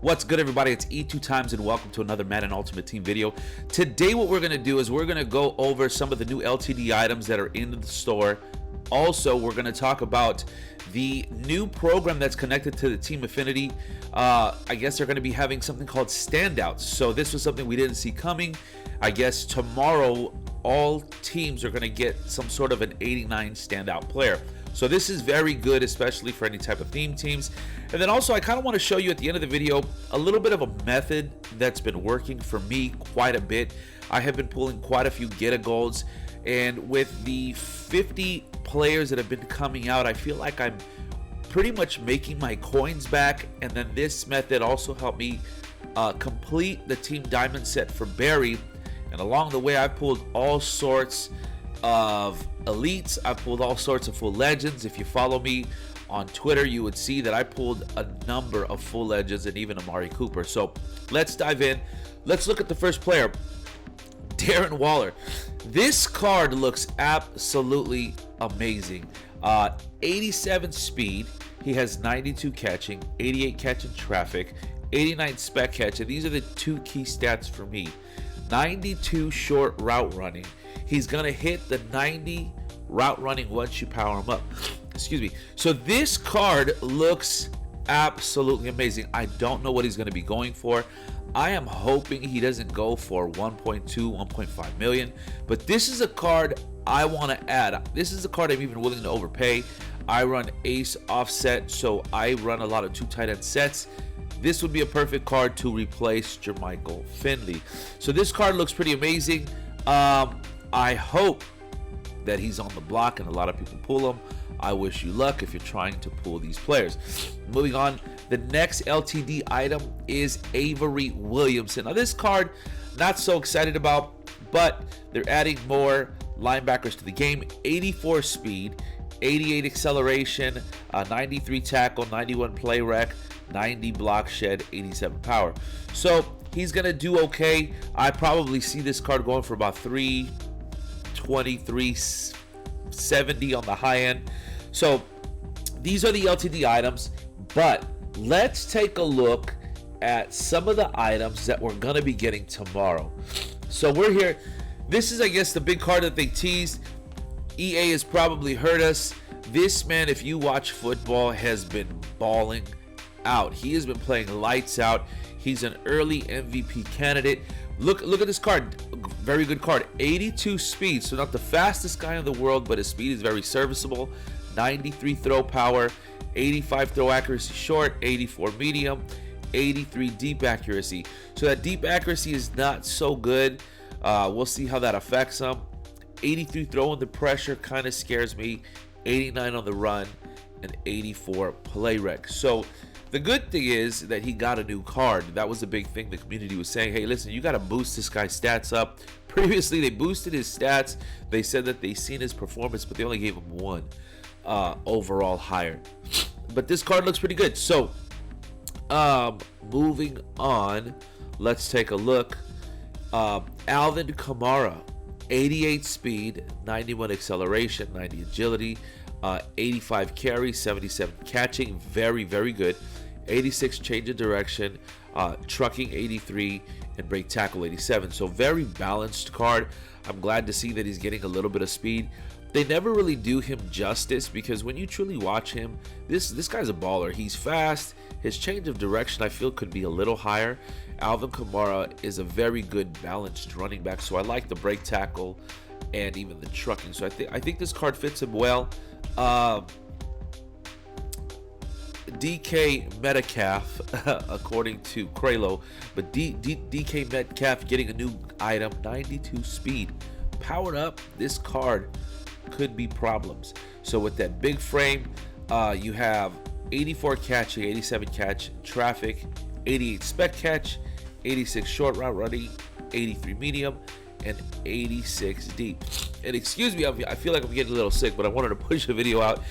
What's good, everybody? It's E2 Times and welcome to another Madden Ultimate Team video. Today what we're going to do is we're going to go over some of the new LTD items that are in the store. Also, we're going to talk about the new program that's connected to the Team Affinity. I guess they're going to be having something called Standouts. So this was something we didn't see coming. I guess tomorrow all teams are going to get some sort of an 89 standout player. So this is very good, especially for any type of theme teams. And then also I kind of want to show you at the end of the video a little bit of a method that's been working for me quite a bit. I have been pulling quite a few get-a-golds, and with the 50 players that have been coming out, I feel like I'm pretty much making my coins back. And then this method also helped me complete the Team Diamond set for Barry. And along the way, I pulled all sorts of elites. I pulled all sorts of full legends. If you follow me on Twitter, you would see that I pulled a number of full legends and even Amari Cooper. So let's dive in. Let's look at the first player, Darren Waller. This card looks absolutely amazing. 87 speed. He has 92 catching, 88 catching traffic, 89 spec catch, and these are the two key stats for me. 92 short route running. He's gonna hit the 90 route running once you power him up. Excuse me. So this card looks absolutely amazing. I don't know what he's gonna be going for. I am hoping he doesn't go for 1.2, 1.5 million, but this is a card I want to add. This is a card I'm even willing to overpay. I run ace offset, so I run a lot of 2 tight end sets. This would be a perfect card to replace Jermichael Finley. So this card looks pretty amazing. I hope that he's on the block and a lot of people pull him. I wish you luck if you're trying to pull these players. Moving on, the next LTD item is Avery Williamson. Now this card, not so excited about, but they're adding more linebackers to the game. 84 speed, 88 acceleration, 93 tackle, 91 play rec, 90 block shed, 87 power. So he's gonna do okay. I probably see this card going for about 320, 370 on the high end. So these are the LTD items, but let's take a look at some of the items that we're gonna be getting tomorrow. So we're here. This is, I guess, the big card that they teased. EA has probably heard us. This man, if you watch football, has been balling out. He has been playing lights out. He's an early MVP candidate. Look at this card. Very good card. 82 speed, so not the fastest guy in the world, but his speed is very serviceable. 93 throw power, 85 throw accuracy short, 84 medium, 83 deep accuracy. So that deep accuracy is not so good. We'll see how that affects him. 83 throw under pressure kind of scares me. 89 on the run, and 84 play rec. So the good thing is that he got a new card. That was a big thing. The community was saying, hey, listen, you got to boost this guy's stats up. Previously, they boosted his stats. They said that they seen his performance, but they only gave him 1 overall higher. But this card looks pretty good. So moving on, let's take a look. Alvin Kamara, 88 speed, 91 acceleration, 90 agility, 85 carry, 77 catching, very, very good. 86 change of direction, trucking 83, and break tackle 87. So very balanced card. I'm glad to see that he's getting a little bit of speed. They never really do him justice, because when you truly watch him, this guy's a baller. He's fast. His change of direction, I feel, could be a little higher. Alvin Kamara is a very good balanced running back, so I like the break tackle and even the trucking. So I think this card fits him well. DK Metcalf, according to Kralo, but DK Metcalf getting a new item, 92 speed. Powered up, this card could be problems. So with that big frame, you have 84 catching, 87 catch traffic, 88 spec catch, 86 short route running, 83 medium, and 86 deep. And excuse me, I feel like I'm getting a little sick, but I wanted to push the video out.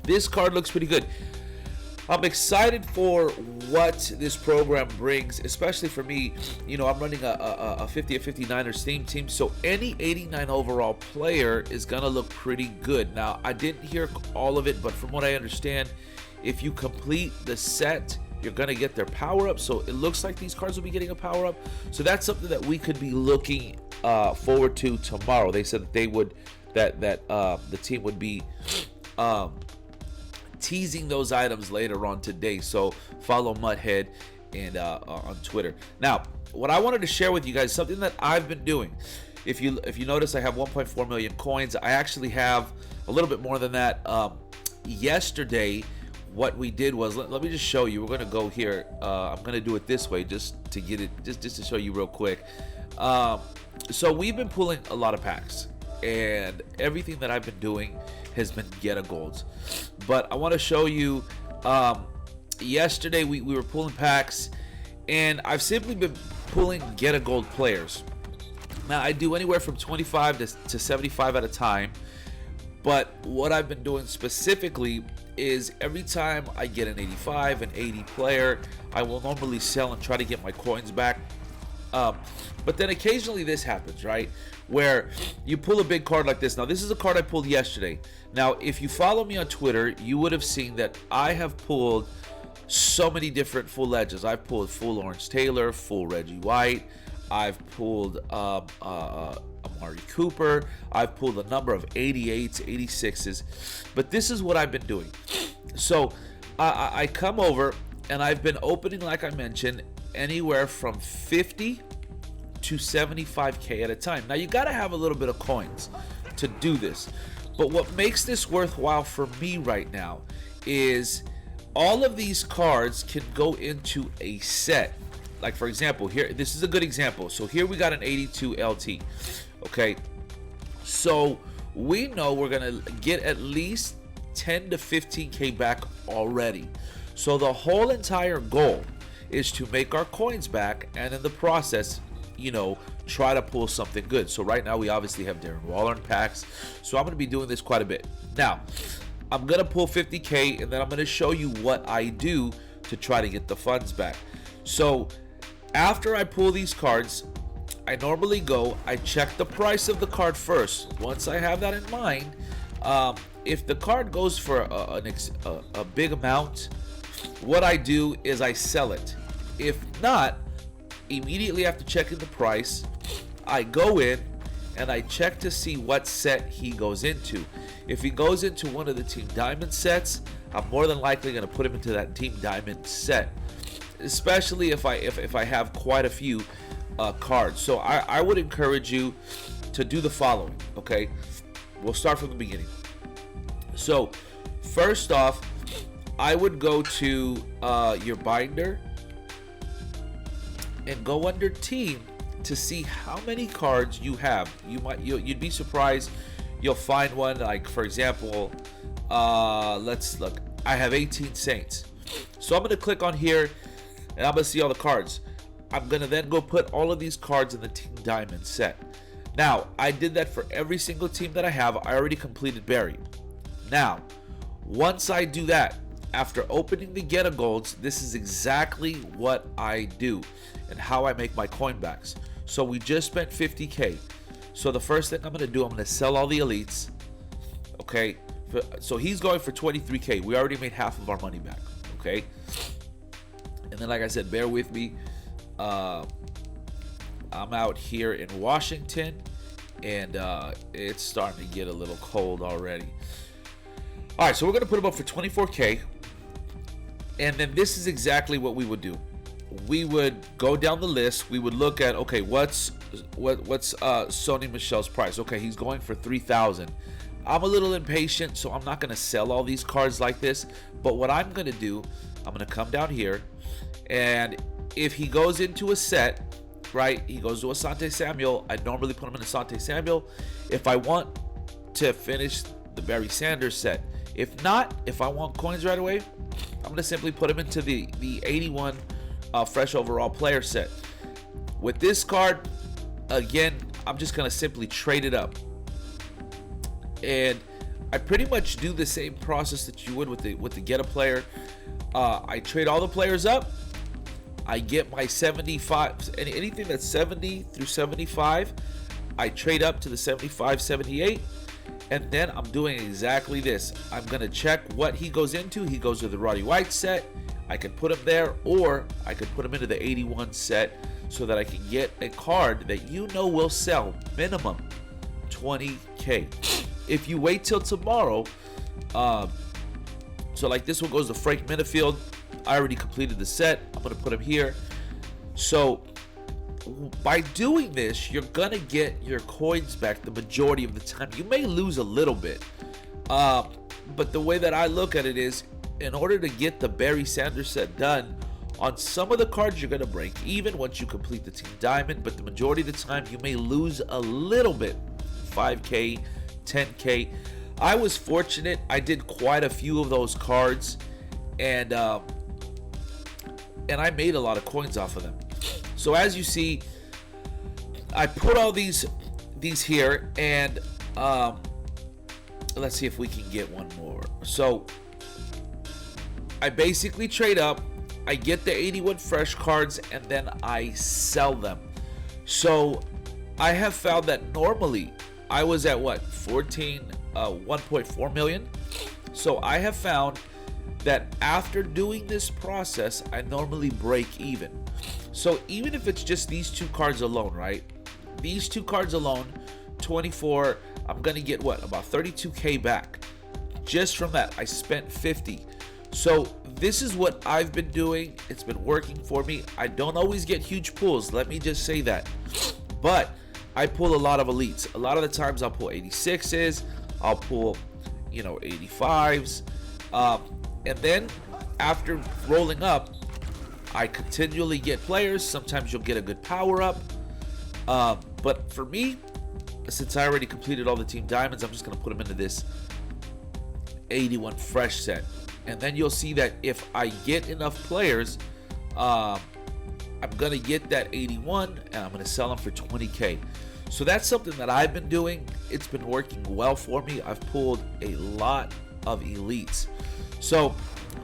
This card looks pretty good. I'm excited for what this program brings, especially for me. You know, I'm running a 50 or 59ers theme team, so any 89 overall player is gonna look pretty good. Now, I didn't hear all of it, but from what I understand, if you complete the set you're going to get their power up. So it looks like these cards will be getting a power up. So that's something that we could be looking forward to tomorrow. They said that they would, that the team would be teasing those items later on today. So follow Mudhead and on Twitter. Now, what I wanted to share with you guys, something that I've been doing. If you notice, I have 1.4 million coins. I actually have a little bit more than that. Yesterday, what we did was, let me just show you. We're gonna go here. I'm gonna do it this way just to get it, just to show you real quick. So we've been pulling a lot of packs, and everything that I've been doing has been get a golds. But I want to show you. Yesterday we were pulling packs, and I've simply been pulling get a gold players. Now I do anywhere from 25 to 75 at a time, but what I've been doing specifically is every time I get an 85, an 80 player, I will normally sell and try to get my coins back. But then occasionally this happens, right? Where you pull a big card like this. Now this is a card I pulled yesterday. Now if you follow me on Twitter, you would have seen that I have pulled so many different full legends. I've pulled full Lawrence Taylor, full Reggie White. I've pulled Amari Cooper. I've pulled a number of 88s, 86s. But this is what I've been doing. So I come over and I've been opening, like I mentioned, anywhere from 50 to 75K at a time. Now you got to have a little bit of coins to do this. But what makes this worthwhile for me right now is all of these cards can go into a set. Like for example, here, this is a good example. So here we got an 82 LT. Okay. So we know we're going to get at least 10 to 15K back already. So the whole entire goal is to make our coins back, and in the process, you know, try to pull something good. So right now we obviously have Darren Waller in packs. So I'm going to be doing this quite a bit. Now, I'm going to pull 50K, and then I'm going to show you what I do to try to get the funds back. So after I pull these cards, I normally go, I check the price of the card first. Once I have that in mind, if the card goes for a big amount, what I do is I sell it. If not, immediately after checking the price, I go in and I check to see what set he goes into. If he goes into one of the Team Diamond sets, I'm more than likely going to put him into that Team Diamond set, especially if I have quite a few cards. So I would encourage you to do the following. Okay, we'll start from the beginning. So first off, I would go to your binder and go under team to see how many cards you have. You'd be surprised. You'll find one, like for example, let's look. I have 18 Saints. So I'm going to click on here and I'm going to see all the cards. I'm going to then go put all of these cards in the Team Diamond set. Now, I did that for every single team that I have. I already completed Barry. Now, once I do that, after opening the Get a Golds, this is exactly what I do and how I make my coin backs. So we just spent 50K. So the first thing I'm going to do, I'm going to sell all the elites. Okay. So he's going for 23K. We already made half of our money back. Okay. And then, like I said, bear with me. I'm out here in Washington, and it's starting to get a little cold already. All right, so we're going to put him up for 24K. And then this is exactly what we would do. We would go down the list. We would look at, okay, what's Sony Michel's price? Okay, he's going for 3,000. I'm a little impatient, so I'm not going to sell all these cards like this. But what I'm going to do, I'm going to come down here, and if he goes into a set, right, he goes to Asante Samuel, I normally put him in Asante Samuel. If I want to finish the Barry Sanders set, if not, if I want coins right away, I'm going to simply put him into the 81 fresh overall player set. With this card, again, I'm just going to simply trade it up. And I pretty much do the same process that you would with the get a player. I trade all the players up. I get my 75, anything that's 70 through 75, I trade up to the 75, 78. And then I'm doing exactly this. I'm going to check what he goes into. He goes to the Roddy White set. I could put them there, or I could put them into the 81 set so that I can get a card that you know will sell minimum 20K. If you wait till tomorrow, so like this one goes to Frank Minifield. I already completed the set. I'm going to put him here. So by doing this, you're going to get your coins back the majority of the time. You may lose a little bit. But the way that I look at it is, in order to get the Barry Sanders set done, on some of the cards you're going to break even once you complete the Team Diamond, but the majority of the time you may lose a little bit, 5K, 10K. I was fortunate. I did quite a few of those cards, and I made a lot of coins off of them. So as you see, I put all these here, and let's see if we can get one more. So I basically trade up, I get the 81 fresh cards, and then I sell them. So I have found that normally I was at what, 1.4 million. So I have found that after doing this process, I normally break even. So even if it's just these two cards alone, right? These two cards alone, 24, I'm gonna get what, about 32K back. Just from that, I spent 50. So this is what I've been doing. It's been working for me. I don't always get huge pulls, let me just say that. But I pull a lot of elites. A lot of the times I'll pull 86s, I'll pull, 85s. And then after rolling up, I continually get players. Sometimes you'll get a good power up. But for me, since I already completed all the Team Diamonds, I'm just going to put them into this 81 fresh set. And then you'll see that if I get enough players, I'm going to get that 81 and I'm going to sell them for 20K. So that's something that I've been doing. It's been working well for me. I've pulled a lot of elites. So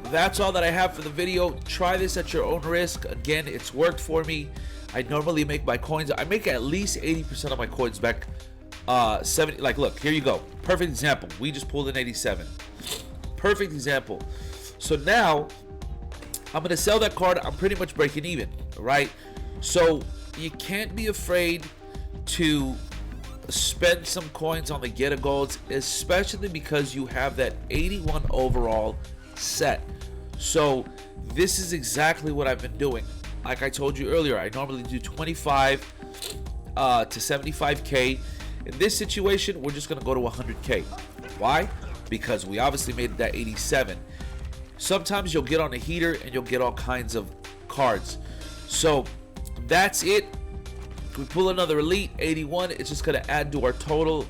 that's all that I have for the video. Try this at your own risk. Again, it's worked for me. I normally make my coins. I make at least 80% of my coins back. 70. Like, look, here you go. Perfect example. We just pulled an 87. Perfect example. So now I'm gonna sell that card. I'm pretty much breaking even, right? So you can't be afraid to spend some coins on the get a golds, especially because you have that 81 overall set. So this is exactly what I've been doing. Like I told you earlier, I normally do 25 to 75K. In this situation, we're just gonna go to 100K. Why? Because we obviously made that 87. Sometimes you'll get on a heater and you'll get all kinds of cards. So that's it. We pull another elite 81. It's just gonna add to our total.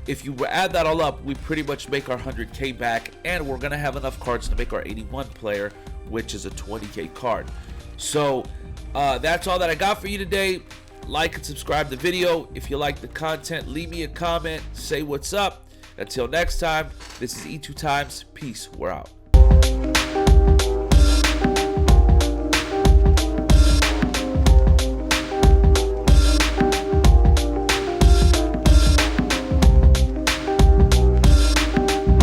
If you add that all up, we pretty much make our 100K back, and we're gonna have enough cards to make our 81 player, which is a 20K card. So that's all that I got for you today. Like and subscribe to the video. If you like the content, leave me a comment, say what's up. Until next time, this is E2 Times. Peace. We're out.